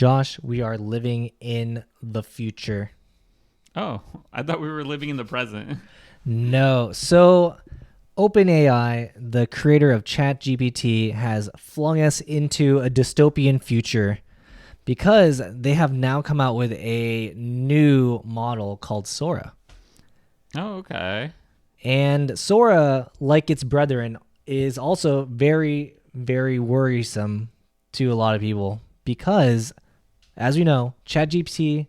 Josh, we are living in the future. Oh, I thought we were living in the present. No. So, OpenAI, the creator of ChatGPT, has flung us into a dystopian future because they have now come out with a new model called Sora. Oh, okay. And Sora, like its brethren, is also very, very worrisome to a lot of people because, as we know, ChatGPT,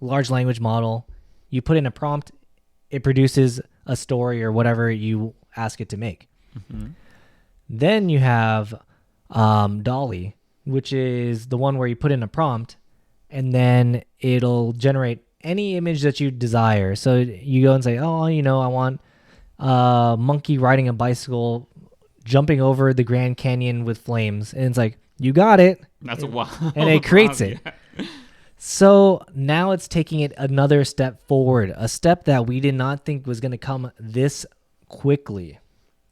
large language model, you put in a prompt, it produces a story or whatever you ask it to make. Mm-hmm. Then you have Dolly, which is the one where you put in a prompt and then it'll generate any image that you desire. So you go and say, oh, I want a monkey riding a bicycle jumping over the Grand Canyon with flames. And it's like, you got it. That's a wild. And it creates it. Yeah. So now it's taking it another step forward, a step that we did not think was going to come this quickly.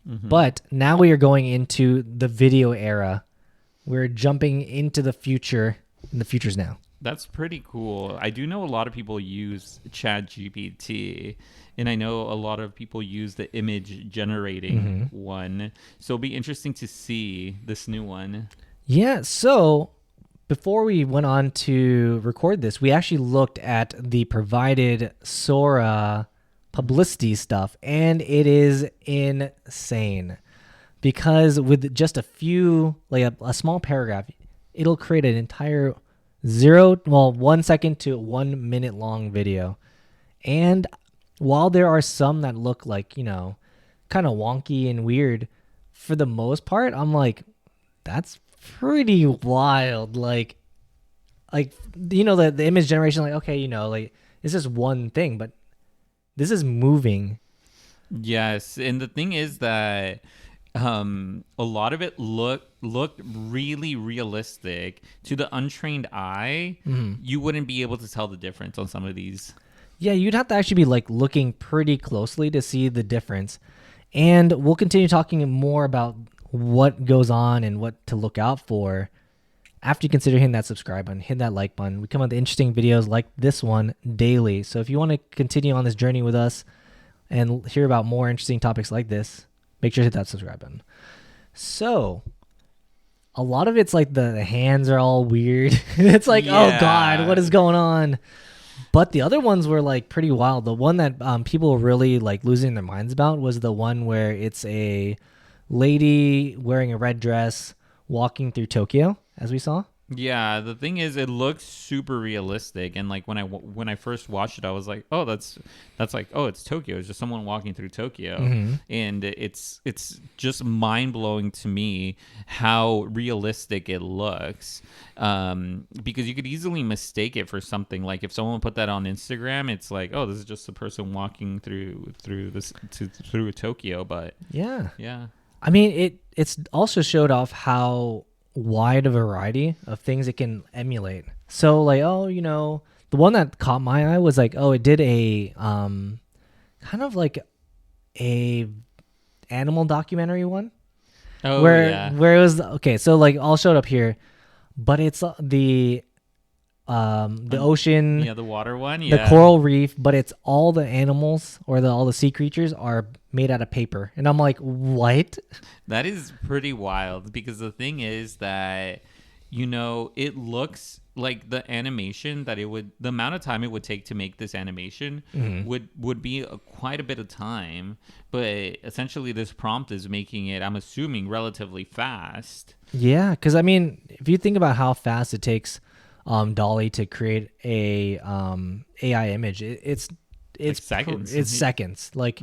Mm-hmm. But now we are going into the video era. We're jumping into the future, and the future's now. That's pretty cool. I do know a lot of people use ChatGPT, and I know a lot of people use the image generating one. So it'll be interesting to see this new one. Yeah, so before we went on to record this, we actually looked at the provided Sora publicity stuff, and it is insane. Because with just a few, like a small paragraph, it'll create an entire 1 second to 1 minute long video. And while there are some that look like, kind of wonky and weird, for the most part, I'm like, that's pretty wild. Like the image generation, like, okay, like it's just one thing, but this is moving. Yes, and the thing is that a lot of it looked really realistic to the untrained eye. You wouldn't be able to tell the difference on some of these. Yeah, you'd have to actually be like looking pretty closely to see the difference. And we'll continue talking more about what goes on and what to look out for after you consider hitting that subscribe button, hit that like button. We come out with interesting videos like this one daily. So if you want to continue on this journey with us and hear about more interesting topics like this, make sure to hit that subscribe button. So a lot of it's like the hands are all weird. It's like, oh God, what is going on? But the other ones were like pretty wild. The one that people were really like losing their minds about was the one where it's a lady wearing a red dress walking through Tokyo, as we saw. Yeah, the thing is, it looks super realistic, and like when I first watched it, I was like, oh, that's like, oh, it's Tokyo. It's just someone walking through Tokyo, and it's just mind blowing to me how realistic it looks, because you could easily mistake it for something. Like if someone put that on Instagram, it's like, oh, this is just a person walking through Tokyo, but yeah. I mean, it's also showed off how wide a variety of things it can emulate. So like, the one that caught my eye was like, it did a kind of like a animal documentary one. Oh, where it was okay. So like, all showed up here, but it's the ocean, the water one, the coral reef, but it's all the animals or all the sea creatures are made out of paper. And I'm like, what? That is pretty wild, because the thing is that, it looks like the animation that the amount of time it would take to make this animation would be quite a bit of time. But essentially this prompt is making it, I'm assuming, relatively fast. Yeah. Cause I mean, if you think about how fast it takes Dolly to create a AI image, it's like seconds. It's seconds. Like,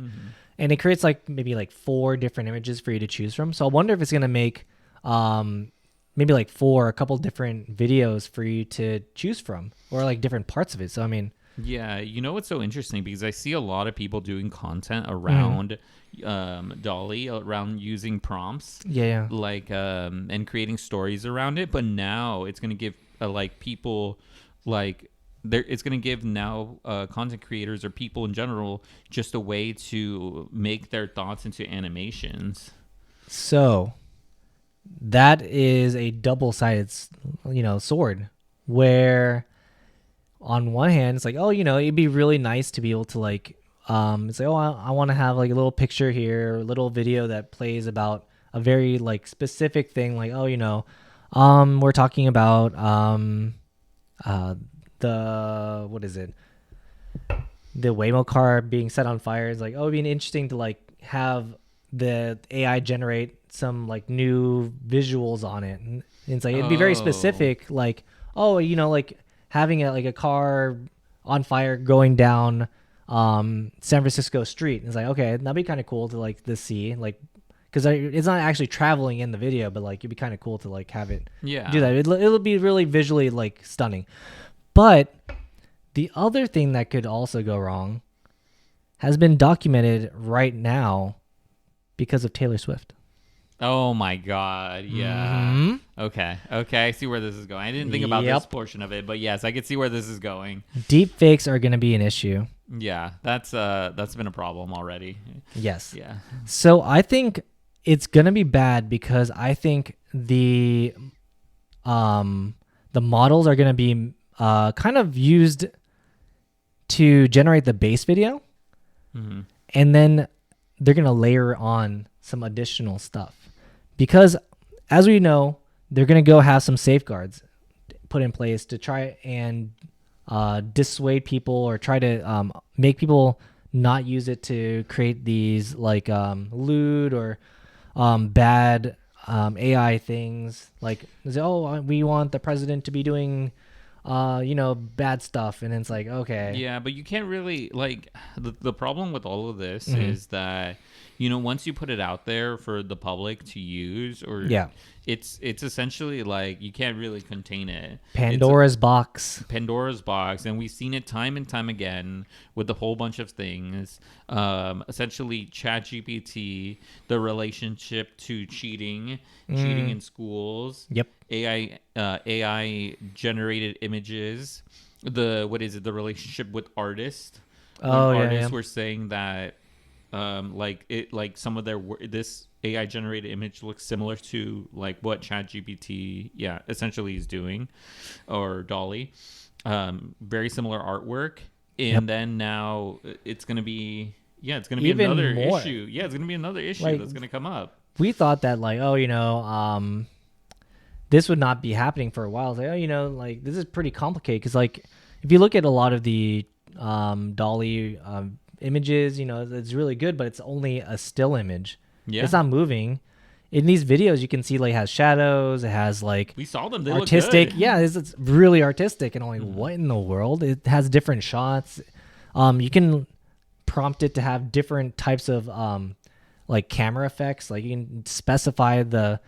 and it creates like maybe like 4 different images for you to choose from. So I wonder if it's gonna make maybe like a couple different videos for you to choose from, or like different parts of it. So I mean, yeah, what's so interesting, because I see a lot of people doing content around Dolly, around using prompts, like and creating stories around it. But now it's gonna give like people like it's going to give now content creators or people in general just a way to make their thoughts into animations. So that is a double-sided, sword. where on one hand it's like, oh, it'd be really nice to be able to like it's like, oh, I want to have like a little picture here, a little video that plays about a very like specific thing, like, oh, we're talking about the what is it, the Waymo car being set on fire. It's like, oh, it'd be interesting to like have the AI generate some like new visuals on it, and it's like it'd be very specific, like, oh, like having a car on fire going down San Francisco street. It's like, okay, that'd be kind of cool to like to see, like, because it's not actually traveling in the video, but like it'd be kind of cool to like have it do that. It'll be really visually like stunning. But the other thing that could also go wrong has been documented right now because of Taylor Swift. Oh my God. Yeah. Mm-hmm. Okay. I see where this is going. I didn't think about this portion of it, but yes, I can see where this is going. Deepfakes are going to be an issue. Yeah, that's been a problem already. Yes. Yeah. So I think it's going to be bad because I think the models are going to be kind of used to generate the base video, and then they're going to layer on some additional stuff, because as we know, they're going to go have some safeguards put in place to try and dissuade people, or try to make people not use it to create these like lewd or bad AI things, like, oh, we want the president to be doing bad stuff, and it's like, okay. Yeah, but you can't really, like, the problem with all of this is that, once you put it out there for the public to use, or it's essentially like you can't really contain it. Pandora's box, and we've seen it time and time again with a whole bunch of things. Essentially, ChatGPT, the relationship to cheating in schools. Yep. AI generated images. The relationship with artists. Artists were saying that some of their this AI generated image looks similar to like what ChatGPT essentially is doing, or Dolly. Very similar artwork, and then now it's gonna be even another more. issue. Yeah, it's gonna be another issue that's gonna come up. We thought that like, oh, this would not be happening for a while. It's like, oh, like this is pretty complicated, because like if you look at a lot of the Dolly images, it's really good, but it's only a still image. Yeah, it's not moving. In these videos, you can see like it has shadows. It has like, we saw them. They artistic. Look good. Yeah, it's really artistic, and I'm like, what in the world? It has different shots. You can prompt it to have different types of like camera effects. Like you can specify the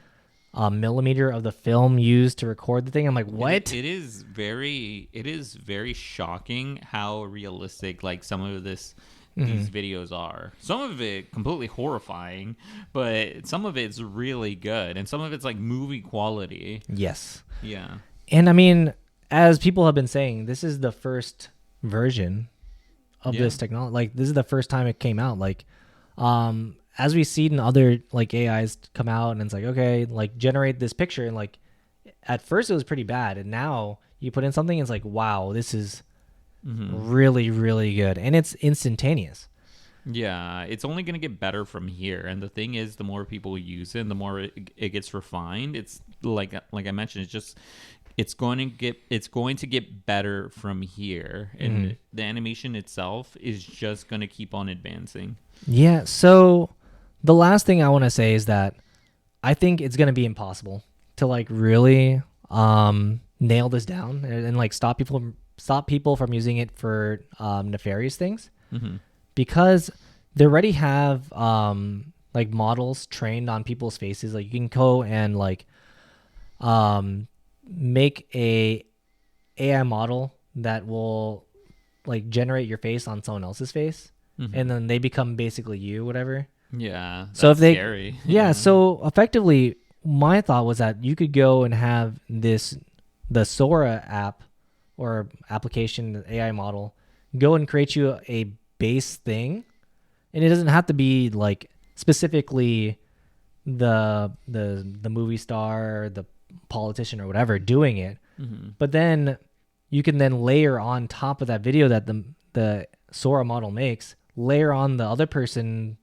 millimeter of the film used to record the thing. I'm like, what? It is very shocking how realistic like some of these videos are. Some of it completely horrifying, but some of it's really good, and some of it's like movie quality. Yes. Yeah. And I mean, as people have been saying, this is the first version of this technology. Like this is the first time it came out. Like as we see in other like AIs come out, and it's like, okay, like generate this picture, and like at first it was pretty bad, and now you put in something, and it's like, wow, this is really, really good, and it's instantaneous. Yeah, it's only going to get better from here, and the thing is, the more people use it, the more it gets refined. It's like I mentioned, it's going to get better from here, and the animation itself is just going to keep on advancing. Yeah, so the last thing I want to say is that I think it's going to be impossible to like really nail this down and like stop people from using it for nefarious things, because they already have like models trained on people's faces. Like you can go and like make a AI model that will like generate your face on someone else's face, and then they become basically you, whatever. Yeah. That's so if they, scary. Yeah. So effectively, my thought was that you could go and have the Sora app or application, the AI model, go and create you a base thing, and it doesn't have to be like specifically the movie star or the politician or whatever doing it. But then you can then layer on top of that video that the Sora model makes, layer on the other person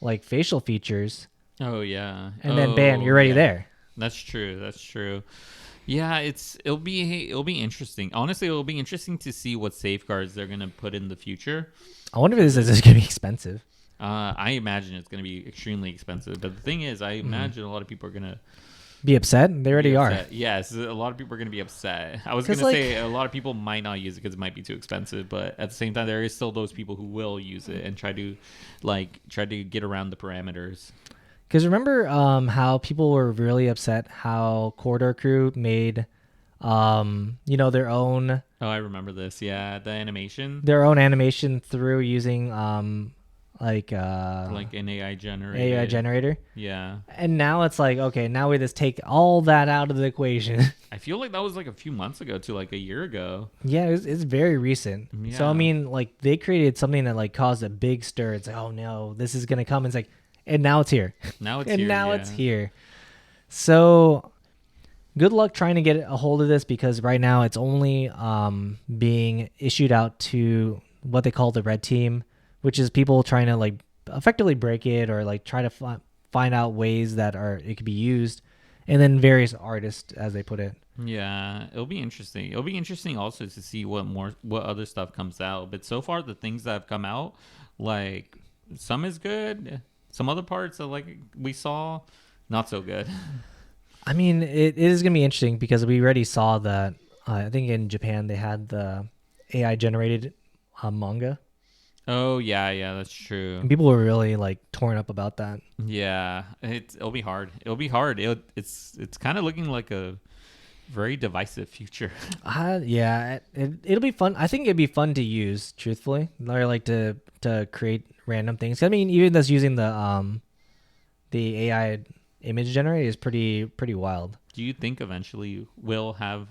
like facial features, Oh yeah. and then bam, you're already there. That's true. That's true. Yeah, it'll be interesting. Honestly, it'll be interesting to see what safeguards they're gonna put in the future. I wonder if this is going to be expensive. I imagine it's gonna be extremely expensive. But the thing is, I imagine a lot of people are gonna Be upset? They already are. Yes, a lot of people are going to be upset. I was 'Cause, going to like- say a lot of people might not use it because it might be too expensive, but at the same time, there is still those people who will use it and try to get around the parameters. Because remember how people were really upset how Corridor Crew made, their own Oh, I remember this. Yeah, the animation, animation through using like an AI generator. Yeah, And now it's like, okay, now we just take all that out of the equation. I feel like that was like a few months ago to like a year ago. Yeah, it's very recent. Yeah. So I mean, like they created something that like caused a big stir. It's like, oh no, this is gonna come. It's like, and now it's here. Now it's and here. now yeah. it's here. So good luck trying to get a hold of this because right now it's only being issued out to what they call the red team, which is people trying to like effectively break it or like try to find out ways that it could be used, and then various artists, as they put it. Yeah, it'll be interesting. It'll be interesting also to see what other stuff comes out. But so far, the things that have come out, like some is good, some other parts that like we saw, not so good. I mean, it is going to be interesting because we already saw that. I think in Japan they had the AI generated manga. Oh yeah, that's true. And people were really like torn up about that. Yeah, it'll be hard. It'll be hard. It's kind of looking like a very divisive future. Yeah, it'll be fun. I think it'd be fun to use, truthfully, or like to create random things. I mean, even just using the AI image generator is pretty wild. Do you think eventually we'll have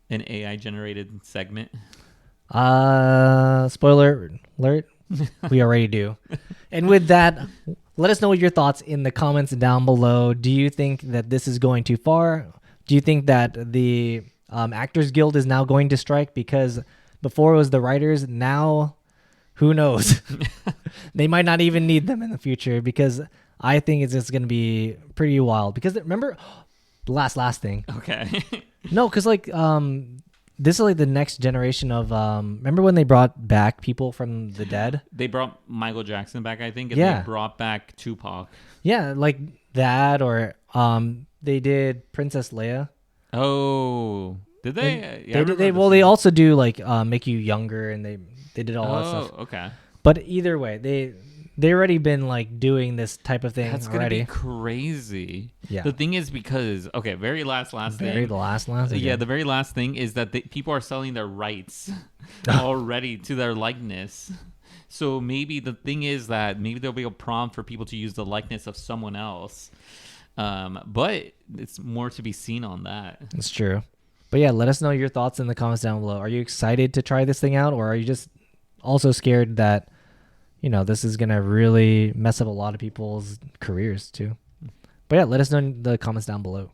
an AI generated segment? Spoiler alert. We already do. And with that, let us know your thoughts in the comments down below. Do you think that this is going too far? Do you think that the Actors Guild is now going to strike? Because before it was the writers, now who knows? They might not even need them in the future because I think it's just going to be pretty wild. Because remember, the last thing. Okay. No, because like this is like the next generation of remember when they brought back people from the dead? They brought Michael Jackson back, I think, and Yeah. they brought back Tupac. Yeah, like that, or they did Princess Leia. Oh, did they? And Yeah, I remember they this they one. also do like make you younger, and they did all that stuff. Oh, okay. But either way, they already been like doing this type of thing That's gonna already. be crazy. Yeah. The thing is because very last Very thing. the last. Okay. Yeah, the very last thing is that people are selling their rights already to their likeness. So maybe the thing is that maybe there'll be a prompt for people to use the likeness of someone else. But it's more to be seen on that. It's true. But yeah, let us know your thoughts in the comments down below. Are you excited to try this thing out, or are you just also scared that this is gonna really mess up a lot of people's careers too? But yeah, let us know in the comments down below.